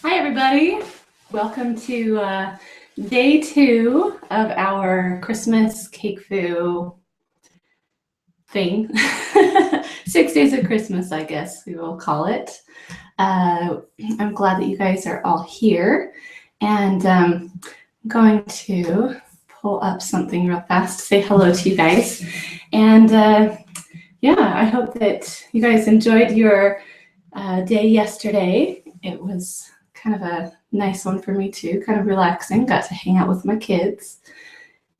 Hi, everybody. Welcome to day 2 of our Christmas CakeFu thing. 6 days of Christmas, I guess we will call it. I'm glad that you guys are all here. And I'm going to pull up something real fast to say hello to you guys. And yeah, I hope that you guys enjoyed your day yesterday. It was kind of a nice one for me too, kind of relaxing. Got to hang out with my kids.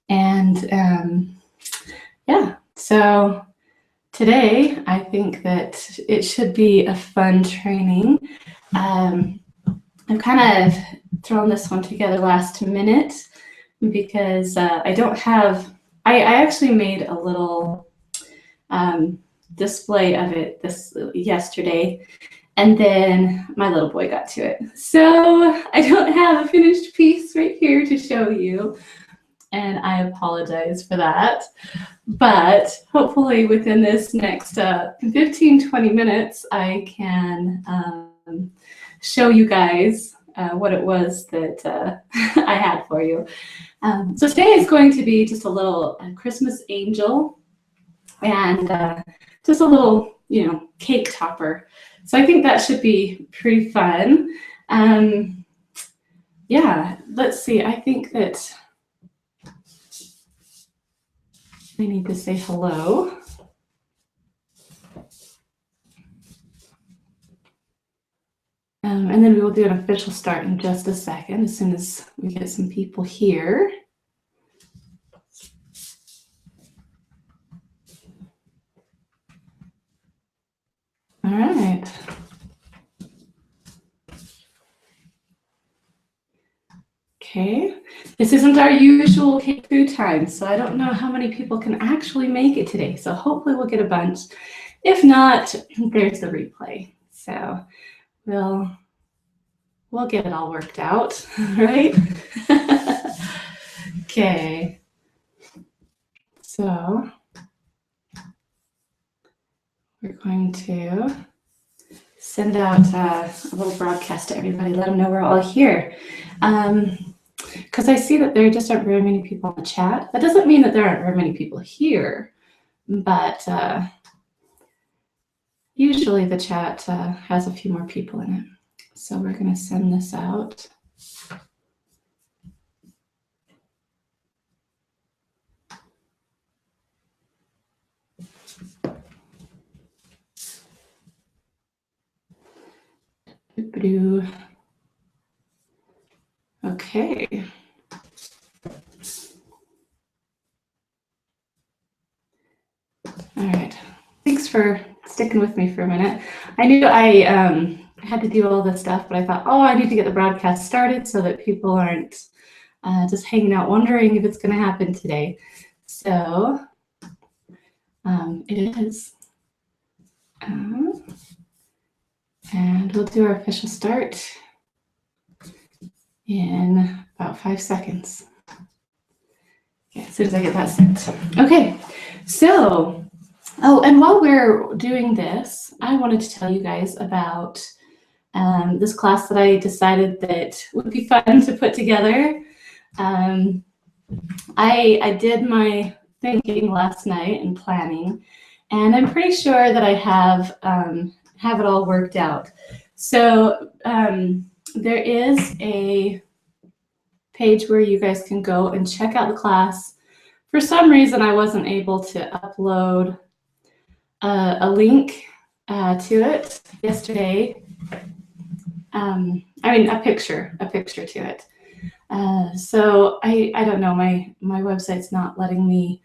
And yeah, so today I think that it should be a fun training. I've kind of thrown this one together last minute because I don't have, I actually made a little display of it yesterday. And then my little boy got to it. So I don't have a finished piece right here to show you. And I apologize for that. But hopefully within this next 15, 20 minutes, I can show you guys what it was that I had for you. So today is going to be just a little Christmas angel and just a little, cake topper. So I think that should be pretty fun. Yeah, let's see. I think that I need to say hello. And then we will do an official start in just a second, as soon as we get some people here. All right. Okay, this isn't our usual CakeFu time, so I don't know how many people can actually make it today. So hopefully we'll get a bunch. If not, there's the replay. So we'll get it all worked out, right? Okay. So we're going to send out a little broadcast to everybody, let them know we're all here. Because I see that there just aren't very many people in the chat. That doesn't mean that there aren't very many people here, but usually the chat has a few more people in it. So we're going to send this out. Okay. All right. Thanks for sticking with me for a minute. I knew I had to do all this stuff, but I thought, oh, I need to get the broadcast started so that people aren't just hanging out wondering if it's going to happen today. So it is. And we'll do our official start in about 5 seconds. Okay, as soon as I get that set. Okay, so, and while we're doing this, I wanted to tell you guys about this class that I decided that would be fun to put together. I did my thinking last night and planning, and I'm pretty sure that I have it all worked out. So there is a page where you guys can go and check out the class. For some reason, I wasn't able to upload a link to it yesterday. I mean, a picture to it. So I don't know, my website's not letting me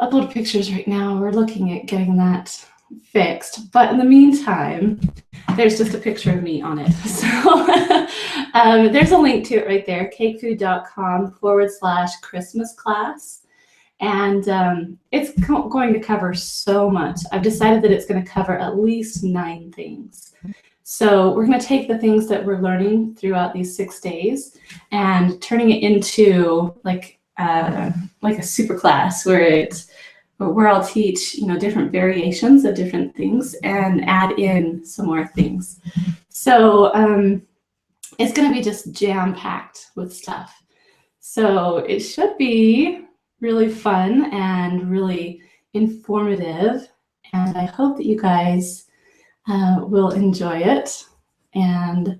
upload pictures right now. We're looking at getting that fixed, but in the meantime, there's just a picture of me on it. So there's a link to it right there, cakefu.com/Christmas class. And it's going to cover so much. I've decided that it's going to cover at least 9 things. So we're going to take the things that we're learning throughout these 6 days and turning it into like a super class where I'll teach, different variations of different things and add in some more things. So it's going to be just jam-packed with stuff. So it should be really fun and really informative. And I hope that you guys will enjoy it. And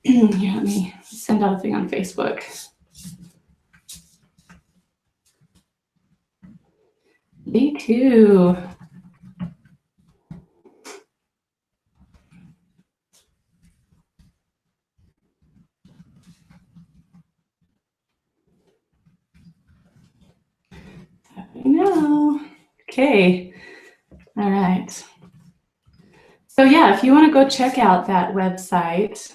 here, let me send out a thing on Facebook. Me too. I know. Okay. All right. So yeah, if you want to go check out that website,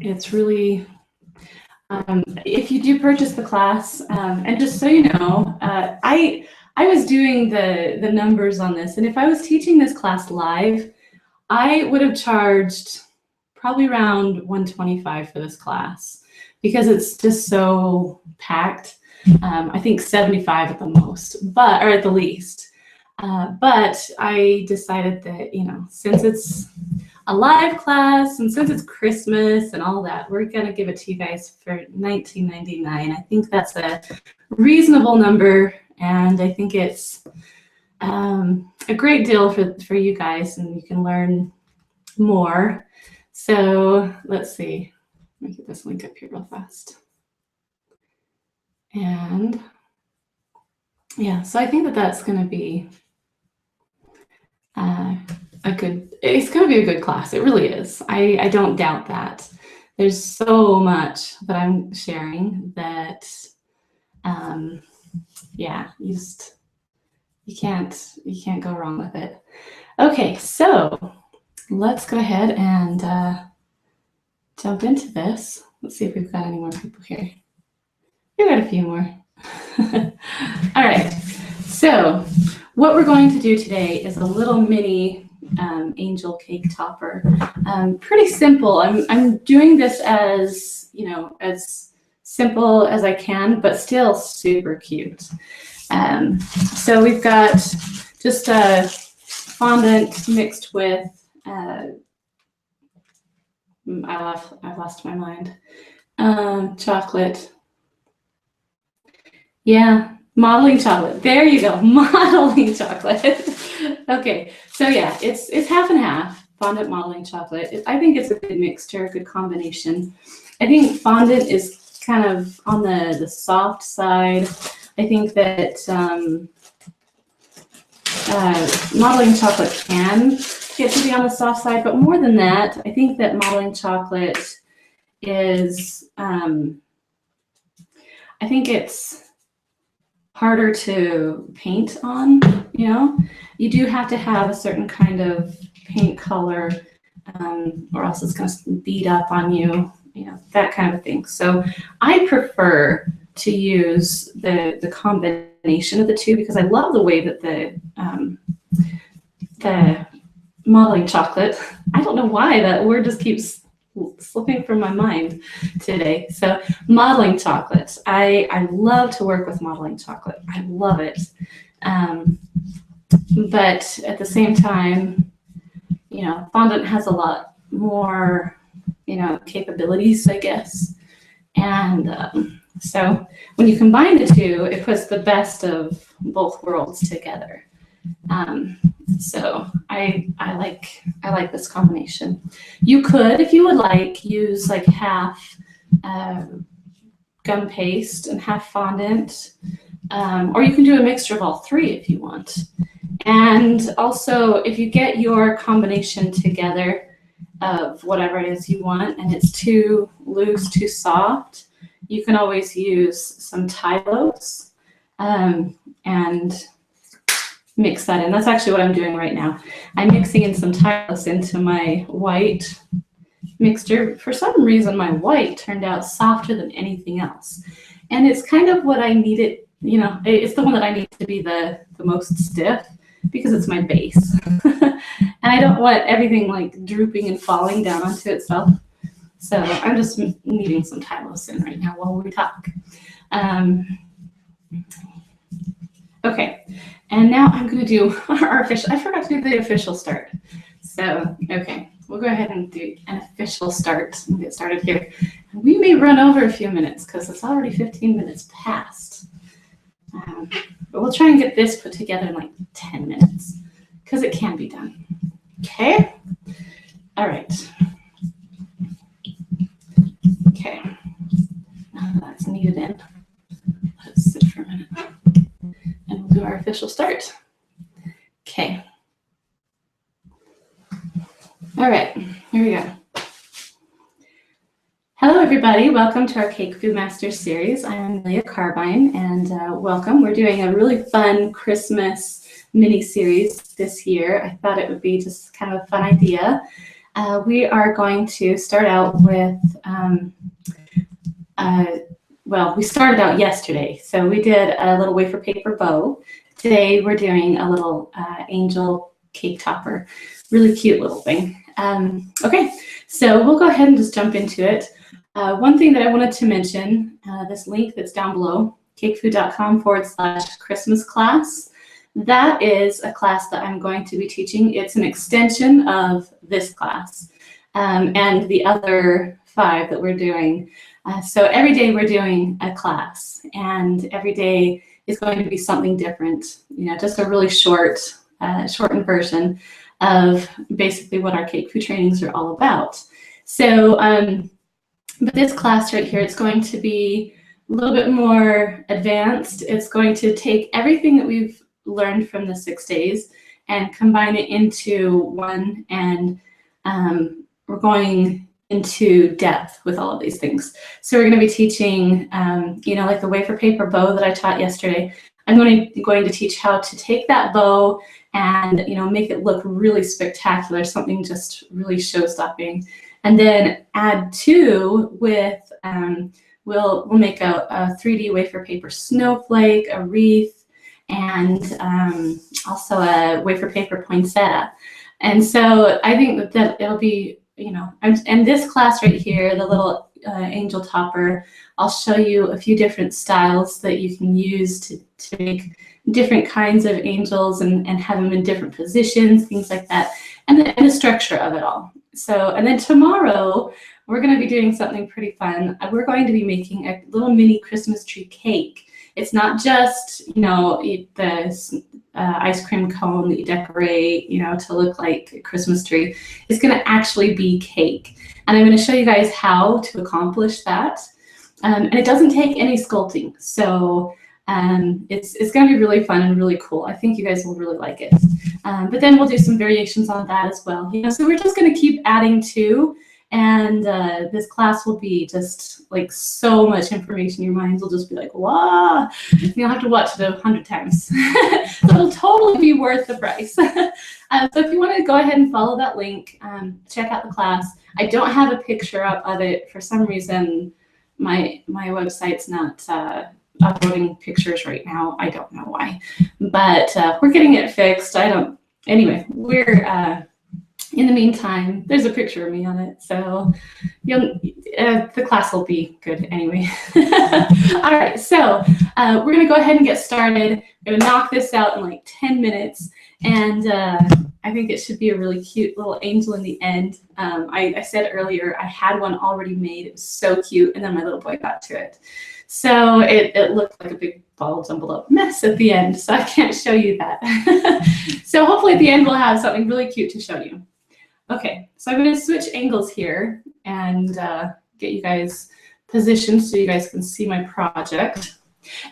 it's really, if you do purchase the class, and just so you know, I was doing the numbers on this, and if I was teaching this class live, I would have charged probably around $125 for this class because it's just so packed. I think $75 at the most, or at the least. But I decided that, since it's a live class and since it's Christmas and all that, we're gonna give it to you guys for $19.99. I think that's a reasonable number, and I think it's a great deal for you guys, and you can learn more. So let's see. Let me get this link up here real fast. And yeah, so I think that that's going to be it's going to be a good class. It really is. I don't doubt that. There's so much that I'm sharing that, yeah, you can't go wrong with it. Okay, so let's go ahead and jump into this. Let's see if we've got any more people here. We've got a few more. All right, so what we're going to do today is a little mini angel cake topper. Pretty simple. I'm doing this as, as simple as I can, but still super cute. So we've got just a fondant mixed with, I've lost my mind, chocolate. Yeah, modeling chocolate. There you go, modeling chocolate. Okay, so yeah, it's half and half, fondant, modeling chocolate. I think it's a good mixture, a good combination. I think fondant is kind of on the soft side. I think that modeling chocolate can get to be on the soft side, but more than that, I think that modeling chocolate is, I think it's harder to paint on, You do have to have a certain kind of paint color, or else it's going to bead up on you, that kind of thing. So I prefer to use the combination of the two because I love the way that the modeling chocolate, I don't know why that word just keeps slipping from my mind today. So modeling chocolate, I love to work with modeling chocolate. I love it. But at the same time, fondant has a lot more, capabilities, I guess. And so when you combine the two, it puts the best of both worlds together. So I like this combination. You could, if you would like, use like half gum paste and half fondant, or you can do a mixture of all three if you want. And also, if you get your combination together of whatever it is you want, and it's too loose, too soft, you can always use some Tylose and mix that in. That's actually what I'm doing right now. I'm mixing in some Tylose into my white mixture. For some reason, my white turned out softer than anything else. And it's kind of what I need it, it's the one that I need to be the most stiff because it's my base. And I don't want everything like drooping and falling down onto itself. So I'm just needing some Tylose in right now while we talk. Okay, And now I'm going to do our official, I forgot to do the official start. So, okay, we'll go ahead and do an official start and get started here. We may run over a few minutes because it's already 15 minutes past. But we'll try and get this put together in like 10 minutes because it can be done. Okay? All right. Okay. Now that's kneaded in. Let it sit for a minute. And we'll do our official start. Okay. All right, here we go. Hello, everybody. Welcome to our CakeFu Masters series. I'm Amelia Carbine, and welcome. We're doing a really fun Christmas mini-series this year. I thought it would be just kind of a fun idea. We are going to start out with, well, we started out yesterday. So we did a little wafer paper bow. Today we're doing a little angel cake topper. Really cute little thing. Okay, so we'll go ahead and just jump into it. One thing that I wanted to mention, this link that's down below, cakefu.com/Christmas class. That is a class that I'm going to be teaching. It's an extension of this class and the other 5 that we're doing. So every day we're doing a class, and every day is going to be something different. You know, just a really shortened version of basically what our CakeFu trainings are all about. So, but this class right here, it's going to be a little bit more advanced. It's going to take everything that we've learned from the 6 days and combine it into one, and we're going into depth with all of these things. So we're going to be teaching, you know, like the wafer paper bow that I taught yesterday. I'm going to teach how to take that bow and, you know, make it look really spectacular, something just really show-stopping. And then add to with, we'll make a 3D wafer paper snowflake, a wreath, and also a wafer paper poinsettia. And so I think that it'll be, you know, and this class right here, the little angel topper, I'll show you a few different styles that you can use to make different kinds of angels and have them in different positions, things like that, and the structure of it all. So, and then tomorrow, we're going to be doing something pretty fun. We're going to be making a little mini Christmas tree cake. It's not just, you know, the ice cream cone that you decorate, you know, to look like a Christmas tree. It's going to actually be cake. And I'm going to show you guys how to accomplish that. And it doesn't take any sculpting. So it's going to be really fun and really cool. I think you guys will really like it. But then we'll do some variations on that as well. You know, so we're just going to keep adding to. And this class will be just like so much information. Your minds will just be like, wow. You'll have to watch it 100 times. So it'll totally be worth the price. So if you want to go ahead and follow that link, check out the class. I don't have a picture up of it. For some reason, my website's not uploading pictures right now. I don't know why. But we're getting it fixed. Anyway, we're... in the meantime, there's a picture of me on it, so the class will be good anyway. All right, so we're going to go ahead and get started. We're going to knock this out in like 10 minutes, and I think it should be a really cute little angel in the end. I said earlier I had one already made. It was so cute, and then my little boy got to it. So it looked like a big ball jumbled up mess at the end, so I can't show you that. So hopefully at the end we'll have something really cute to show you. Okay, so I'm going to switch angles here and get you guys positioned so you guys can see my project.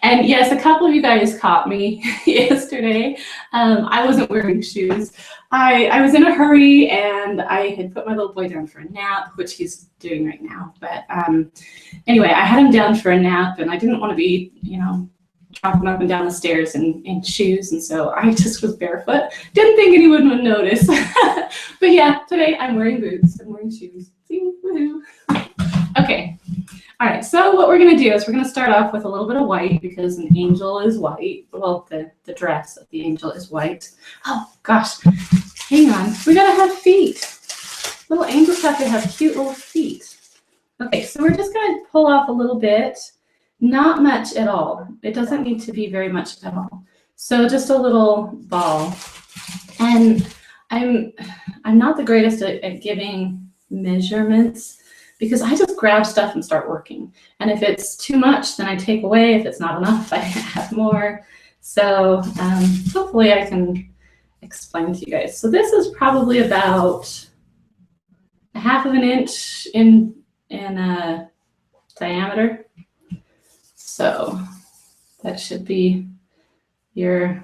And yes, a couple of you guys caught me yesterday. I wasn't wearing shoes. I was in a hurry and I had put my little boy down for a nap, which he's doing right now. But anyway, I had him down for a nap and I didn't want to be, you know, tromping up and down the stairs in shoes, and so I just was barefoot. Didn't think anyone would notice. But yeah, today I'm wearing boots. I'm wearing shoes. See, woohoo. Okay. All right, so what we're going to do is we're going to start off with a little bit of white because an angel is white. Well, the dress of the angel is white. Oh, gosh. Hang on. We got to have feet. Little angels have to have cute little feet. Okay, so we're just going to pull off a little bit. Not much at all. It doesn't need to be very much at all. So just a little ball. And I'm not the greatest at giving measurements because I just grab stuff and start working. And if it's too much, then I take away. If it's not enough, I add more. So hopefully I can explain to you guys. So this is probably about 1/2 inch in diameter. So that should be your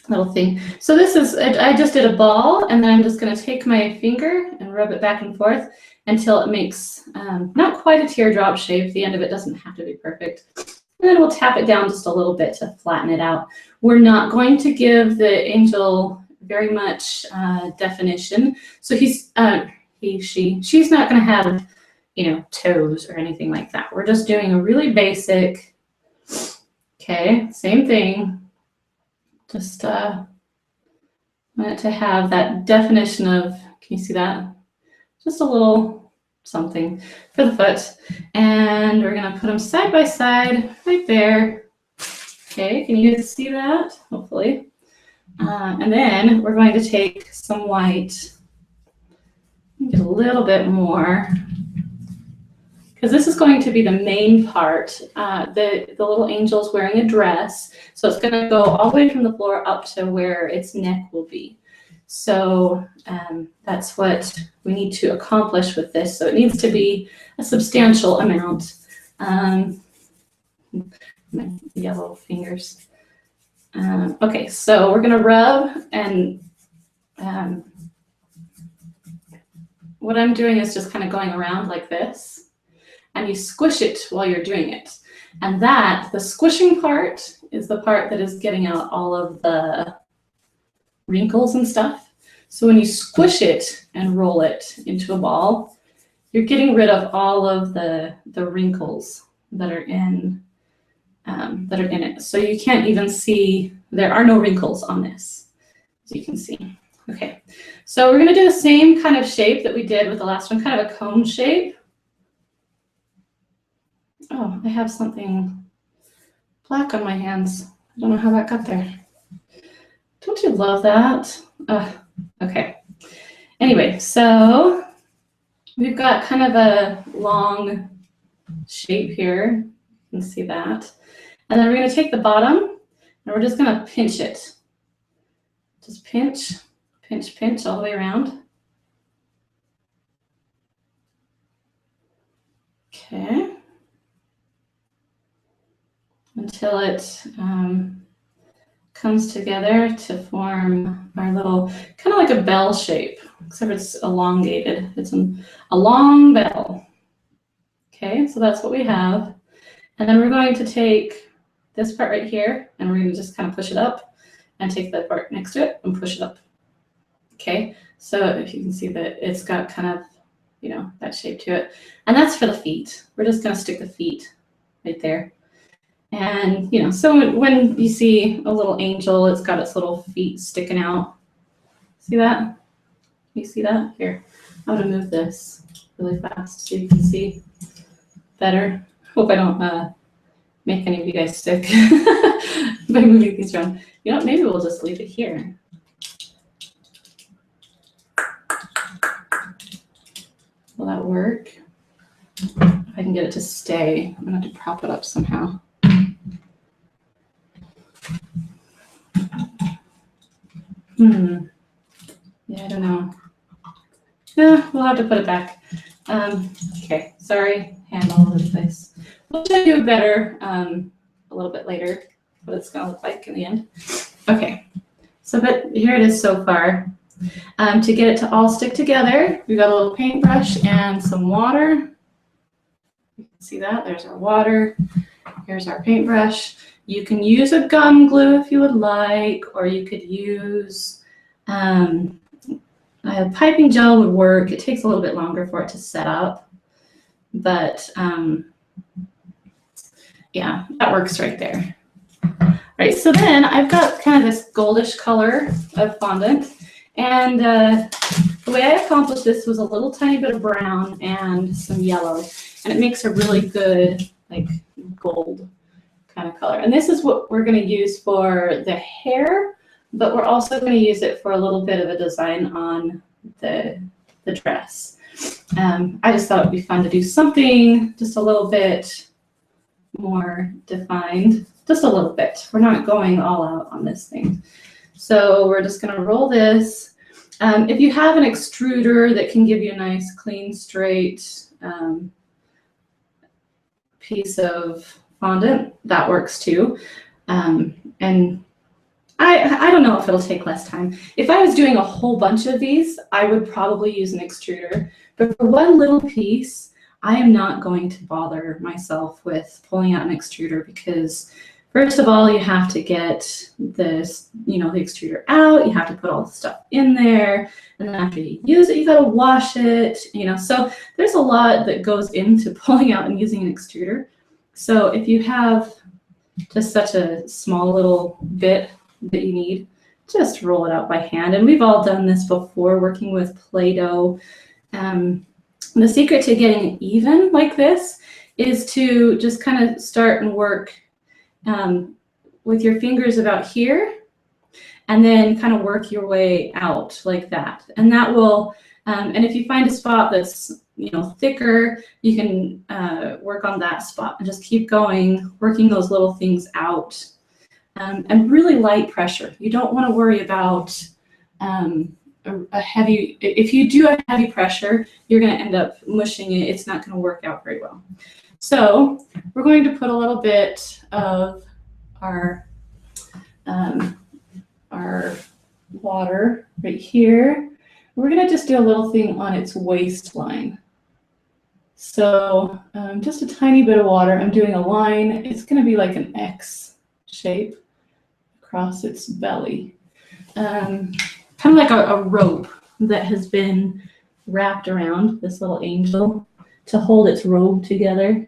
little thing. So this is, I just did a ball, and then I'm just going to take my finger and rub it back and forth until it makes not quite a teardrop shape. The end of it doesn't have to be perfect. And then we'll tap it down just a little bit to flatten it out. We're not going to give the angel very much definition. So she's not going to have, you know, toes or anything like that. We're just doing a really basic, okay, same thing. Just want it to have that definition of, can you see that? Just a little something for the foot. And we're gonna put them side by side right there. Okay, can you guys see that? Hopefully. And then we're going to take some white, get a little bit more, because this is going to be the main part. The little angel's wearing a dress, so it's going to go all the way from the floor up to where its neck will be. So that's what we need to accomplish with this. So it needs to be a substantial amount. My yellow fingers. Okay, so we're going to rub, and what I'm doing is just kind of going around like this. And you squish it while you're doing it. And the squishing part is the part that is getting out all of the wrinkles and stuff. So when you squish it and roll it into a ball, you're getting rid of all of the wrinkles that are in it. So you can't even see, there are no wrinkles on this, as you can see. Okay, so we're gonna do the same kind of shape that we did with the last one, kind of a cone shape. Oh, I have something black on my hands. I don't know how that got there. Don't you love that? Okay. Anyway, so we've got kind of a long shape here. You can see that. And then we're going to take the bottom, and we're just going to pinch it. Just pinch, pinch, pinch all the way around. Okay. Until it comes together to form our little, kind of like a bell shape, except it's elongated. It's a long bell. Okay, so that's what we have. And then we're going to take this part right here, and we're going to just kind of push it up, and take the part next to it and push it up. Okay, so if you can see that it's got kind of, you know, that shape to it. And that's for the feet. We're just going to stick the feet right there. And, you know, so when you see a little angel, it's got its little feet sticking out. See that? You see that? Here, I'm going to move this really fast so you can see better. Hope I don't make any of you guys sick by moving these around. You know, maybe we'll just leave it here. Will that work? If I can get it to stay, I'm going to have to prop it up somehow. Yeah, I don't know. Yeah, we'll have to put it back. Okay, sorry, hand all over the place. We'll show you better a little bit later what it's going to look like in the end. Okay, so but here it is so far. To get it to all stick together, we've got a little paintbrush and some water. You can see that, there's our water. Here's our paintbrush. You can use a gum glue if you would like, or you could use a piping gel would work. It takes a little bit longer for it to set up, but yeah, that works right there. All right, so then I've got kind of this goldish color of fondant, and the way I accomplished this was a little tiny bit of brown and some yellow, and it makes a really good like gold kind of color. And this is what we're going to use for the hair, but we're also going to use it for a little bit of a design on the dress. I just thought it would be fun to do something just a little bit more defined, just a little bit. We're not going all out on this thing. So we're just going to roll this. If you have an extruder that can give you a nice, clean, straight piece of fondant, that works too. And I don't know if it'll take less time. If I was doing a whole bunch of these, I would probably use an extruder. But for one little piece, I am not going to bother myself with pulling out an extruder because first of all, you have to get this, the extruder out. You have to put all the stuff in there. And then after you use it, you got to wash it, So there's a lot that goes into pulling out and using an extruder. So if you have just such a small little bit that you need, just roll it out by hand. And we've all done this before working with Play-Doh. The secret to getting it even like this is to just kind of start and work with your fingers about here, and then kind of work your way out like that. And that will, and if you find a spot that's, thicker, you can work on that spot and just keep going, working those little things out. And really light pressure. You don't want to worry about a heavy, if you do a heavy pressure, you're going to end up mushing it. It's not going to work out very well. So we're going to put a little bit of our water right here. We're going to just do a little thing on its waistline. So just a tiny bit of water. I'm doing a line. It's going to be like an X shape across its belly. Kind of like a rope that has been wrapped around this little angel to hold its robe together.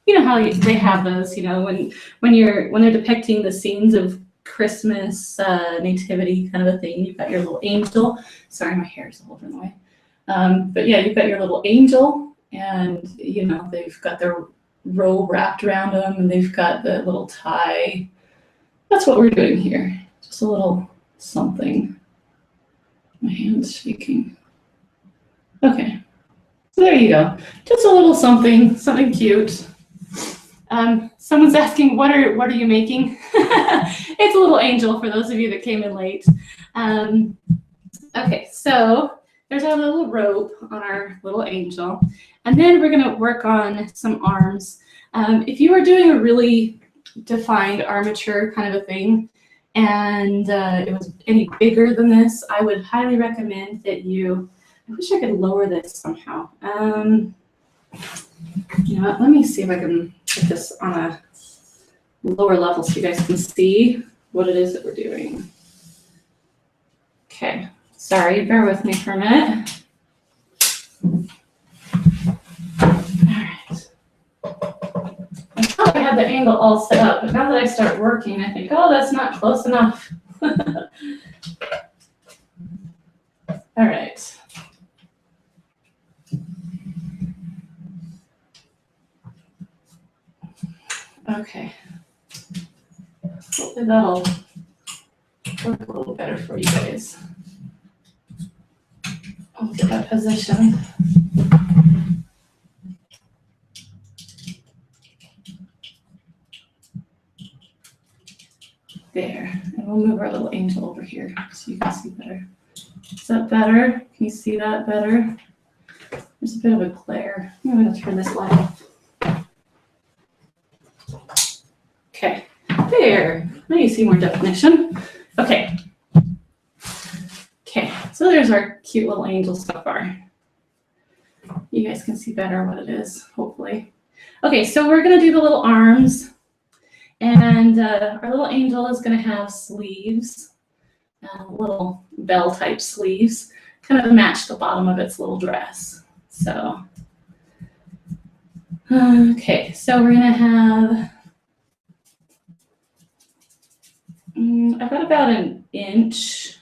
You know how they have those, when they're depicting the scenes of Christmas, nativity kind of a thing. You've got your little angel. Sorry, my hair is all over the way. But yeah, you've got your little angel, and they've got their robe wrapped around them, and they've got the little tie. That's what we're doing here. Just a little something. My hand's shaking. Okay, so there you go. Just a little something cute. Someone's asking, what are you making? It's a little angel for those of you that came in late. Okay, so there's our little rope on our little angel. And then we're going to work on some arms. If you are doing a really defined armature kind of a thing, and it was any bigger than this, I would highly recommend that you, I wish I could lower this somehow. You know what, let me see if I can put this on a lower level so you guys can see what it is that we're doing. Okay, sorry, bear with me for a minute. All right. I thought I had the angle all set up, but now that I start working, I think, oh, that's not close enough. All right. Okay. Hopefully that'll work a little better for you guys. I'll get that positioned. There. And we'll move our little angel over here so you can see better. Is that better? Can you see that better? There's a bit of a glare. I'm going to turn this light off. Okay, there. Now you see more definition. Okay. Okay, so there's our cute little angel so far. You guys can see better what it is, hopefully. Okay, so we're going to do the little arms. And our little angel is going to have sleeves, little bell-type sleeves, kind of match the bottom of its little dress. So, okay, so we're going to have, I've got about an inch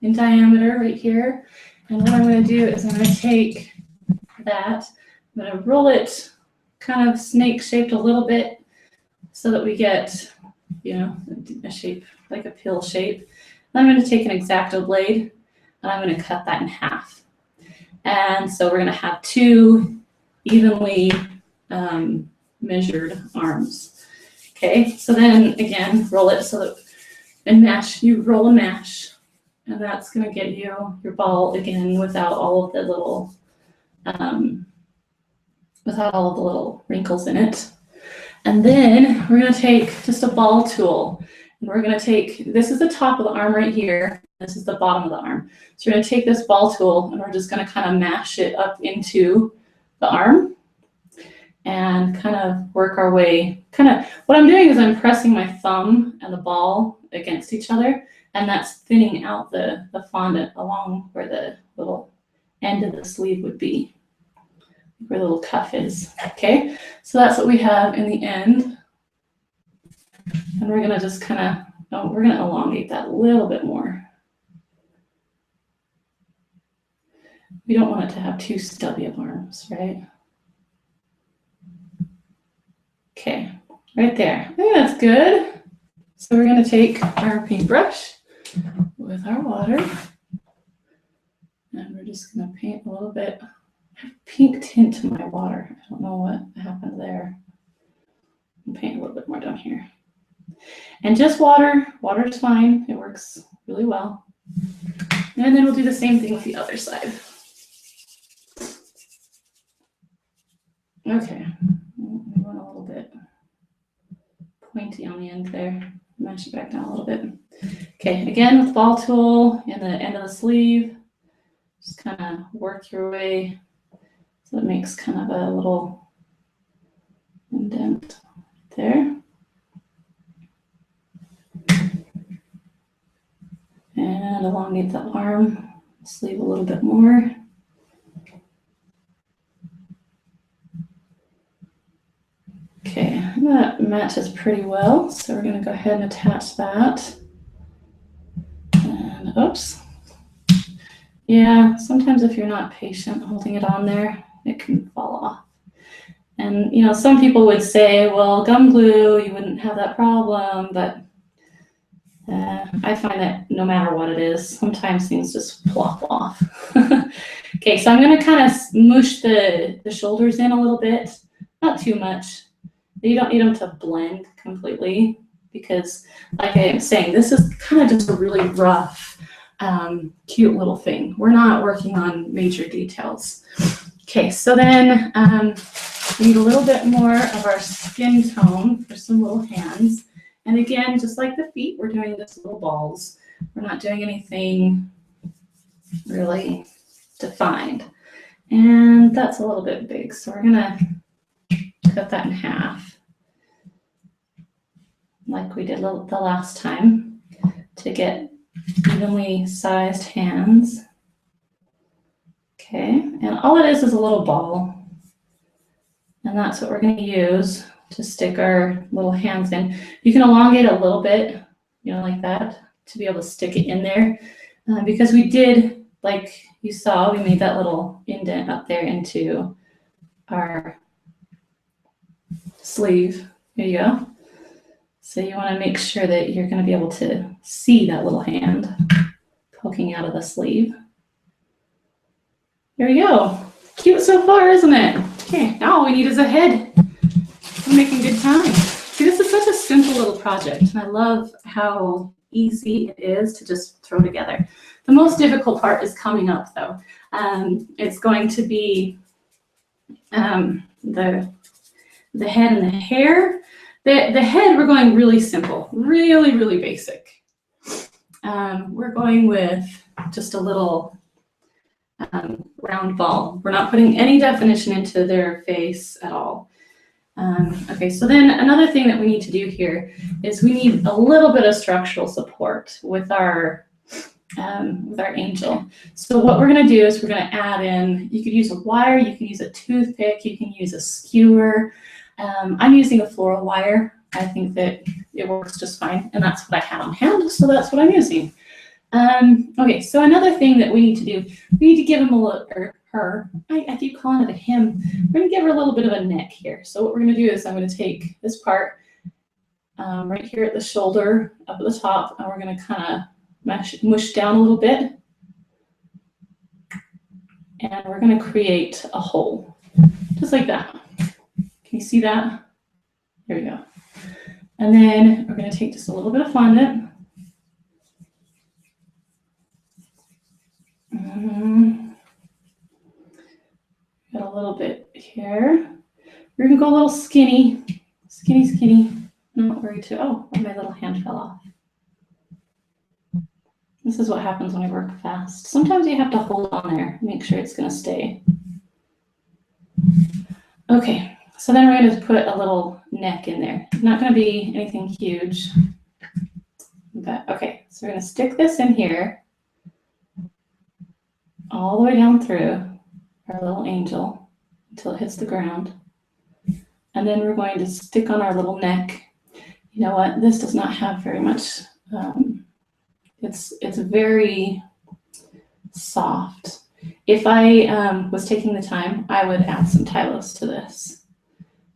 in diameter right here. And what I'm going to do is I'm going to take that, I'm going to roll it kind of snake-shaped a little bit, so that we get, you know, a shape, like a pill shape. Then I'm going to take an X-Acto blade and I'm going to cut that in half. And so we're going to have two evenly measured arms. Okay, so then again, roll it so that, and mash, you roll and mash, and that's going to get you your ball again without all of the little, wrinkles in it. And then we're going to take just a ball tool, and we're going to take, this is the top of the arm right here, this is the bottom of the arm. So we're going to take this ball tool and we're just going to kind of mash it up into the arm and kind of work our way. Kind of what I'm doing is I'm pressing my thumb and the ball against each other, and that's thinning out the fondant along where the little end of the sleeve would be, where the little cuff is. Okay, so that's what we have in the end. And we're gonna just kind of, we're gonna elongate that a little bit more. We don't want it to have too stubby of arms, right? Okay, right there. I think that's good. So we're going to take our paintbrush with our water, and we're just going to paint a little bit. I have pink tint to my water. I don't know what happened there. I'll paint a little bit more down here. And just water. Water is fine. It works really well. And then we'll do the same thing with the other side. Okay, we want a little bit pointy on the end there. Mash it back down a little bit. Okay, again with the ball tool and the end of the sleeve, just kind of work your way so it makes kind of a little indent there. And elongate the arm, sleeve a little bit more. Okay, that matches pretty well, so we're going to go ahead and attach that. And oops. Yeah, sometimes if you're not patient holding it on there, it can fall off. And, you know, some people would say, well, gum glue, you wouldn't have that problem, but I find that no matter what it is, sometimes things just plop off. Okay, so I'm going to kind of mush the shoulders in a little bit, not too much. You don't need them to blend completely because, like I am saying, this is kind of just a really rough, cute little thing. We're not working on major details. Okay, so then we need a little bit more of our skin tone for some little hands. And again, just like the feet, we're doing just little balls. We're not doing anything really defined. And that's a little bit big, so we're gonna cut that in half, like we did the last time, to get evenly sized hands. Okay, and all it is a little ball, and that's what we're going to use to stick our little hands in. You can elongate a little bit, you know, like that, to be able to stick it in there, because we did, like you saw, we made that little indent up there into our sleeve. There you go. So you want to make sure that you're going to be able to see that little hand poking out of the sleeve. There we go. Cute so far, isn't it? Okay, now all we need is a head. We're making good time. See, this is such a simple little project, and I love how easy it is to just throw together. The most difficult part is coming up, though. It's going to be the head and the hair. The head, we're going really simple, really, really basic. We're going with just a little round ball. We're not putting any definition into their face at all. Okay, so then another thing that we need to do here is we need a little bit of structural support with our angel. So what we're going to do is we're going to add in, you could use a wire, you can use a toothpick, you can use a skewer. I'm using a floral wire. I think that it works just fine, and that's what I had on hand, so that's what I'm using. Okay, so another thing that we need to do, we need to give him a little, or her, I keep calling it a him, we're going to give her a little bit of a neck here. So what we're going to do is I'm going to take this part, right here at the shoulder, up at the top, and we're going to kind of mush down a little bit. And we're going to create a hole, just like that. Can you see that? There we go. And then we're going to take just a little bit of fondant. Got a little bit here. We're going to go a little skinny. Skinny. Not worried too. Oh, my little hand fell off. This is what happens when I work fast. Sometimes you have to hold on there, make sure it's going to stay. Okay, so then we're going to put a little neck in there. Not going to be anything huge. But, okay, so we're going to stick this in here all the way down through our little angel until it hits the ground. And then we're going to stick on our little neck. You know what? This does not have very much, it's very soft. If I was taking the time, I would add some Tylose to this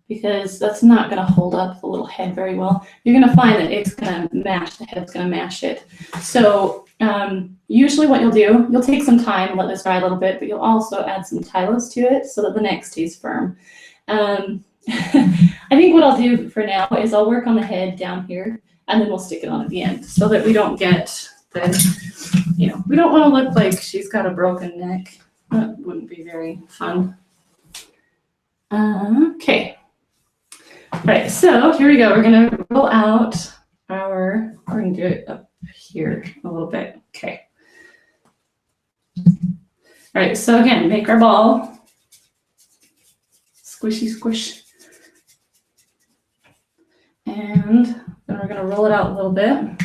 because that's not going to hold up the little head very well. You're going to find that it's going to mash, the head's going to mash it. So usually what you'll do, you'll take some time and let this dry a little bit, but you'll also add some Tylose to it so that the neck stays firm. I think what I'll do for now is I'll work on the head down here and then we'll stick it on at the end so that we don't get the, you know, we don't want to look like she's got a broken neck. That wouldn't be very fun. Okay. All right, so here we go. We're going to roll out our, we're going to do it up here a little bit. Okay. All right, so again, make our ball. Squishy squish. And then we're going to roll it out a little bit.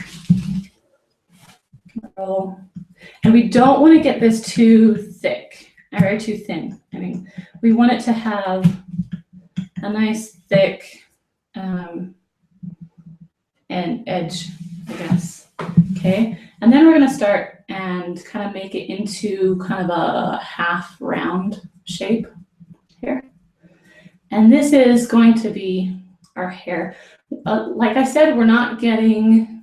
Roll. And we don't want to get this too thick, or too thin. I mean, we want it to have a nice thick and edge, I guess. Okay, and then we're going to start and kind of make it into kind of a half round shape here. And this is going to be our hair. Like I said, we're not getting,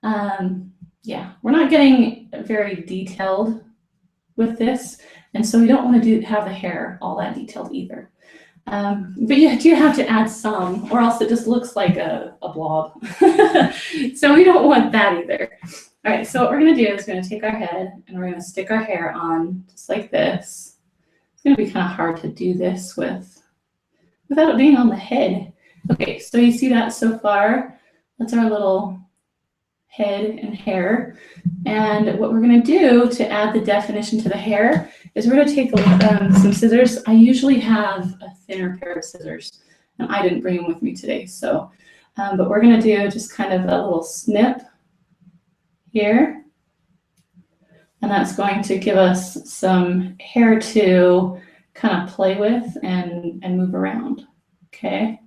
we're not getting very detailed with this. And so we don't want to have the hair all that detailed either. But you do have to add some, or else it just looks like a blob. So we don't want that either. All right, so what we're going to do is we're going to take our head and we're going to stick our hair on just like this. It's going to be kind of hard to do this without it being on the head. Okay, so you see that so far? That's our little head and hair. And what we're going to do to add the definition to the hair is we're going to take some scissors. I usually have a thinner pair of scissors, and I didn't bring them with me today. So, but we're going to do just kind of a little snip here. And that's going to give us some hair to kind of play with and move around. Okay.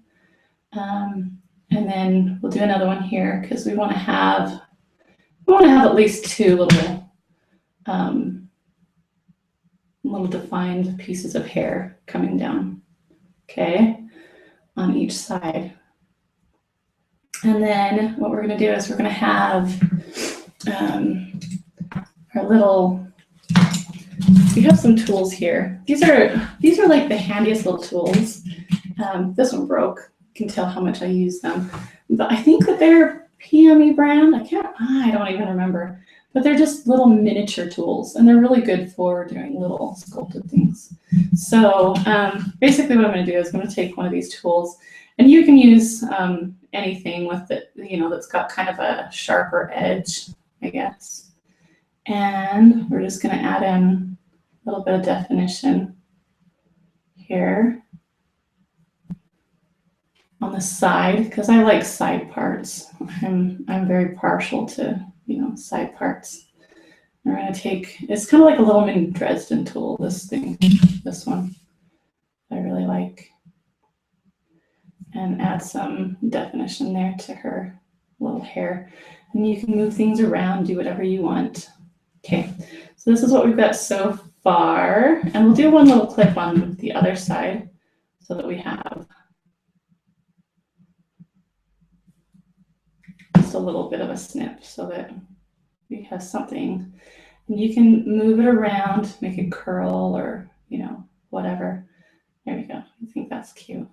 And then we'll do another one here because we want to have at least two little defined pieces of hair coming down, okay, on each side. And then what we're going to do is we're going to have our little, we have some tools here. These are like the handiest little tools. This one broke. You can tell how much I use them. But I think that they're PME brand. I don't even remember. But they're just little miniature tools, and they're really good for doing little sculpted things. So basically what I'm going to do is I'm going to take one of these tools, and you can use anything with it, you know, that's got kind of a sharper edge, I guess. And we're just going to add in a little bit of definition here on the side, because I like side parts. I'm very partial to, you know, side parts. We're going to take, it's kind of like a little mini Dresden tool, this thing, this one, I really like. And add some definition there to her little hair. And you can move things around, do whatever you want. Okay, so this is what we've got so far. And we'll do one little clip on the other side so that we have just a little bit of a snip so that we have something. And you can move it around, make it curl or, you know, whatever. There we go. I think that's cute.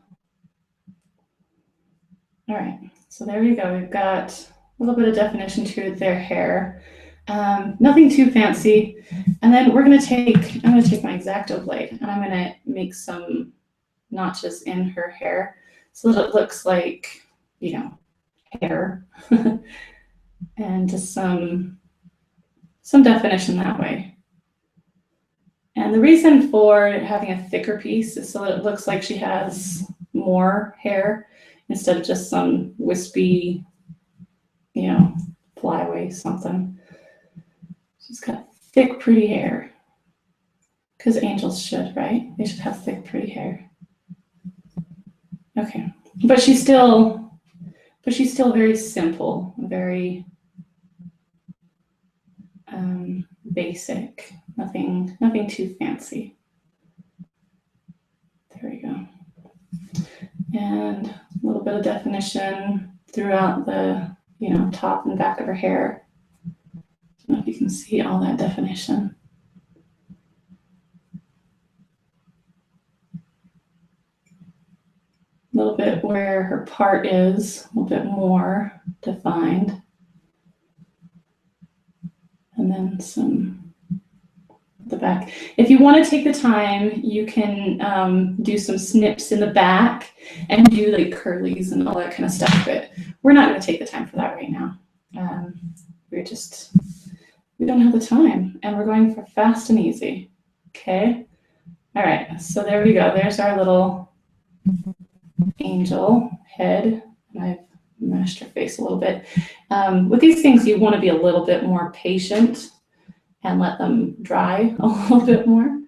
All right, so there you go. We've got a little bit of definition to their hair. Nothing too fancy. And then I'm gonna take my X-Acto blade and I'm gonna make some notches in her hair so that it looks like, you know, hair. And just some definition that way. And the reason for having a thicker piece is so that it looks like she has more hair instead of just some wispy, you know, flyaway something. She's got thick, pretty hair. Because angels should, right? They should have thick, pretty hair. Okay, but she's still very simple, very basic. Nothing too fancy. There we go. And a little bit of definition throughout the, you know, top and back of her hair. I don't know if you can see all that definition. A little bit where her part is, a little bit more defined. And then some at the back. If you want to take the time, you can do some snips in the back and do like curlies and all that kind of stuff, but we're not going to take the time for that right now. We don't have the time and we're going for fast and easy. Okay. All right. So there we go. There's our little angel head. And I've mashed her face a little bit. With these things, you want to be a little bit more patient and let them dry a little bit more.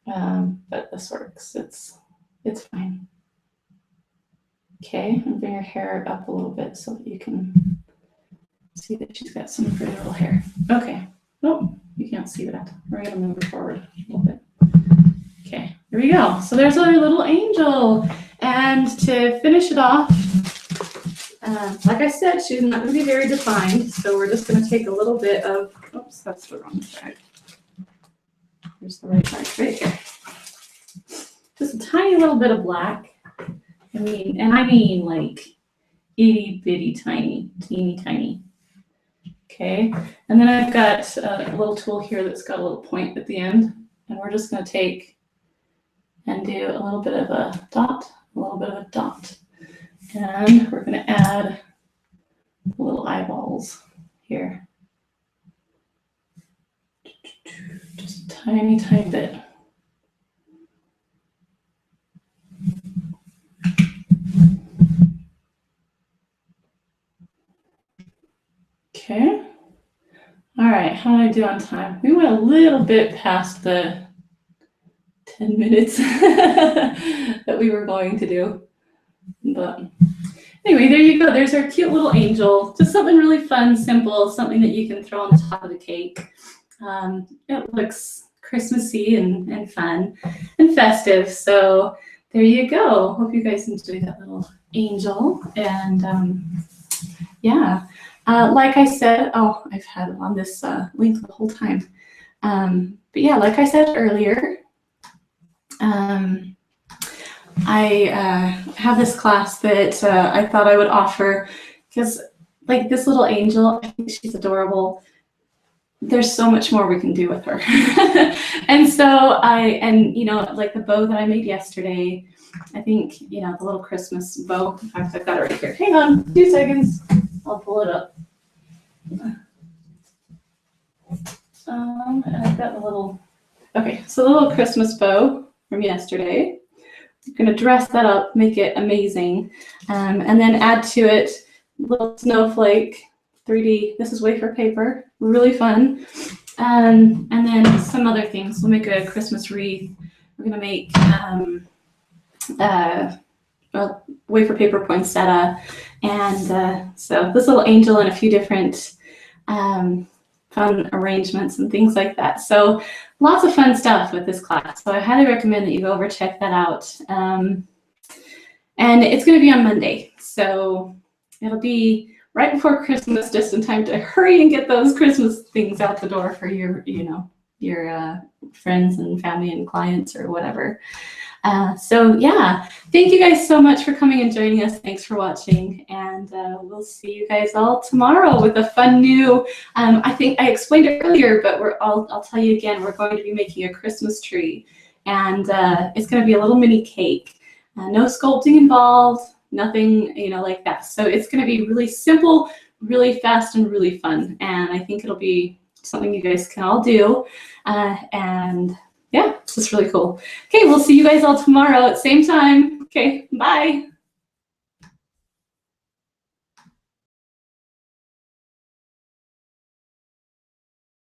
But this works. It's fine. Okay, and bring her hair up a little bit so that you can see that she's got some pretty little hair. Okay. Oh, you can't see that. We're gonna move her forward a little bit. Okay, here we go. So there's our little angel. And to finish it off, like I said, she's not going to be very defined, so we're just going to take a little bit of, oops, that's the wrong side. Here's the right side, right here. Just a tiny little bit of black. I mean like itty bitty tiny, teeny tiny. Okay, and then I've got a little tool here that's got a little point at the end, and we're just going to take and do a little bit of a dot, And we're going to add little eyeballs here. Just a tiny, tiny bit. Okay. All right, how did I do on time? We went a little bit past the 10 minutes that we were going to do. But anyway, there you go. There's our cute little angel. Just something really fun, simple, something that you can throw on the top of the cake. It looks Christmassy and fun and festive. So there you go. Hope you guys enjoyed that little angel. And yeah, like I said, oh, I've had it on this link the whole time. But yeah, like I said earlier, I have this class that I thought I would offer because, like, this little angel, I think she's adorable. There's so much more we can do with her. And so you know, like the bow that I made yesterday, I think, you know, the little Christmas bow. In fact, I've got it right here. Hang on 2 seconds. I'll pull it up. And I've got the little, okay, so the little Christmas bow from yesterday. I'm going to dress that up, make it amazing, and then add to it a little snowflake, 3D. This is wafer paper, really fun. And then some other things. We'll make a Christmas wreath. We're going to make a wafer paper poinsettia. And so this little angel and a few different fun arrangements and things like that. So lots of fun stuff with this class. So I highly recommend that you go over, check that out. And it's going to be on Monday. So it'll be right before Christmas, just in time to hurry and get those Christmas things out the door for your, your friends and family and clients or whatever. So yeah, thank you guys so much for coming and joining us. Thanks for watching, and we'll see you guys all tomorrow with a fun new, I think I explained it earlier, but I'll tell you again, we're going to be making a Christmas tree, and it's going to be a little mini cake. No sculpting involved, nothing, like that. So it's going to be really simple, really fast, and really fun. And I think it'll be something you guys can all do. And yeah, it's just really cool. Okay, we'll see you guys all tomorrow at the same time. Okay, bye.